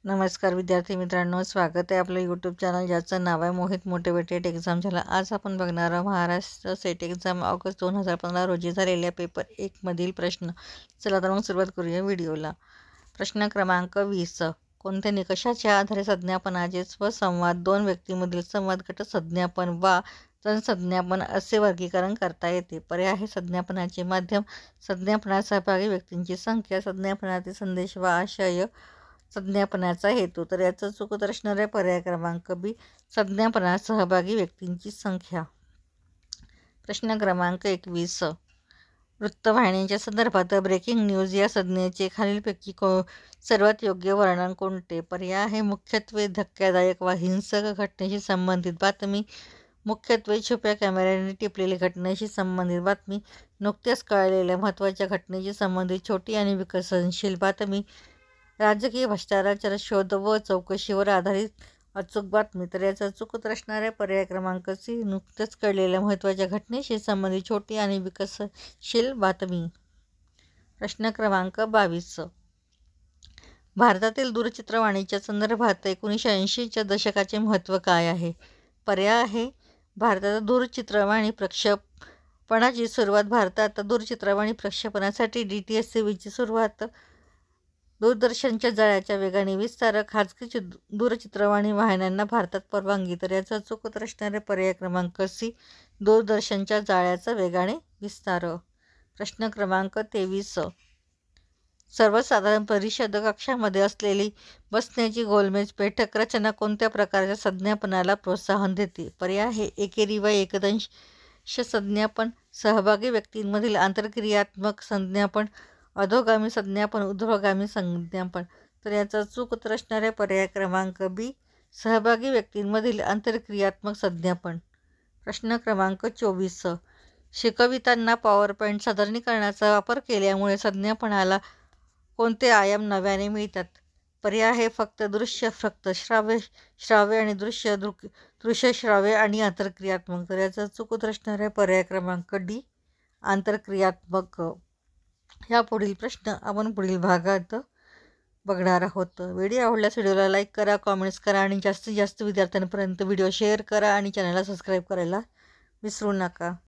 नमस्कार विद्यार्थी मित्रांनो, स्वागत आहे आपलं यूट्यूब चॅनल ज्याचं नाव आहे मोहित मोटिवेटेड एक्झाम झाला। आज आपण बघणार आहोत महाराष्ट्र सेट एक्झाम ऑगस्ट 2015 रोजी झालेल्या पेपर 1 मधील प्रश्न। चला तर मग सुरुवात करूया व्हिडिओला। प्रश्न क्रमांक 20, कोणत्या निकषाच्या आधारे संज्ञापनाचे स्वसंवाद दोन व्यक्तींमधील संवाद गट संज्ञापन वा संज्ञापन असे वर्गीकरण करता येते? पर्याय आहे संज्ञापनाचे माध्यम, संज्ञापनात सहभागी व्यक्तींची संख्या, संज्ञापनातील संदेश वा आशय, संज्ञापनाचा हेतू। तर याचं चूक उत्तर असणार आहे पर्याय क्रमांक बी, संज्ञापनात सहभागी व्यक्तींची संख्या। प्रश्न क्रमांक 21, वृत्तवाहिन्यांच्या संदर्भात ब्रेकिंग न्यूज या संज्ञेचे खालीलपैकी सर्वात योग्य वर्णन कोणते? पर्याय आहे मुख्यत्वे धक्कादायक वा हिंसक घटनेशी संबंधित बातमी, मुख्यत्वे छुप्या कॅमेऱ्याने टिपलेली घटनेशी संबंधित बातमी, नुकत्याच कळलेल्या महत्त्वाच्या घटनेशी संबंधित छोटी आणि विकसनशील बातमी, राजकीय भ्रष्टाचार शोध व चौकशीवर आधारित अचूक बातमी। तर याचा चूक उत्तर असणार आहे पर्याय क्रमांक सी, नुकत्याच कळलेल्या महत्त्वाच्या घटनेशी संबंधित छोटी आणि विकसनशील बातमी। प्रश्न क्रमांक 22, भारतातील दूरचित्रवाणीच्या संदर्भात 1980च्या दशकाचे महत्त्व काय आहे? पर्याय आहे भारतात दूरचित्रवाणी प्रक्षेपणाची सुरुवात, भारतात दूरचित्रवाणी प्रक्षेपणासाठी DTH सेवेची सुरुवात, दूरदर्शनच्या जाळ्याच्या वेगाने विस्तार, खाजगी दूरचित्रवाणी वाहिन्यांना भारतात परवानगी। तर याचा चूक उत्तर असणारे पर्याय क्रमांक सी, दूरदर्शनच्या जाळ्याचा वेगाने विस्तार। प्रश्न क्रमांक 23, सर्वसाधारण परिषद कक्षामध्ये असलेली बसण्याची गोलमेज बैठक रचना कोणत्या प्रकारच्या संज्ञापनाला प्रोत्साहन देते? पर्याय आहे एकेरी व एकदंश संज्ञापन, सहभागी व्यक्तींमधील आंतरक्रियात्मक संज्ञापन, अधोगामी संज्ञापन, ऊर्ध्वगामी संज्ञापन। तर याचा चूक उत्तर असणार आहे पर्याय क्रमांक बी, सहभागी व्यक्तींमधील आंतरक्रियात्मक संज्ञापन। प्रश्न क्रमांक 24, शिकवितांना पॉवरपॉईंट सादरीकरणाचा वापर केल्यामुळे संज्ञापनाला कोणते आयाम नव्याने मिळतात? पर्याय आहे फक्त दृश्य, फक्त श्राव्य आणि दृश्य श्राव्य आणि आंतरक्रियात्मक। तर याचा चूक उत्तर असणार आहे पर्याय क्रमांक डी, आंतरक्रियात्मक। ह्या पुढील प्रश्न आपण पुढील भागात बघणार आहोत। व्हिडिओ आवडल्यास व्हिडिओला लाईक करा, कॉमेंट्स करा आणि जास्तीत जास्त विद्यार्थ्यांपर्यंत व्हिडिओ शेअर करा आणि चॅनलला सबस्क्राईब करायला विसरू नका।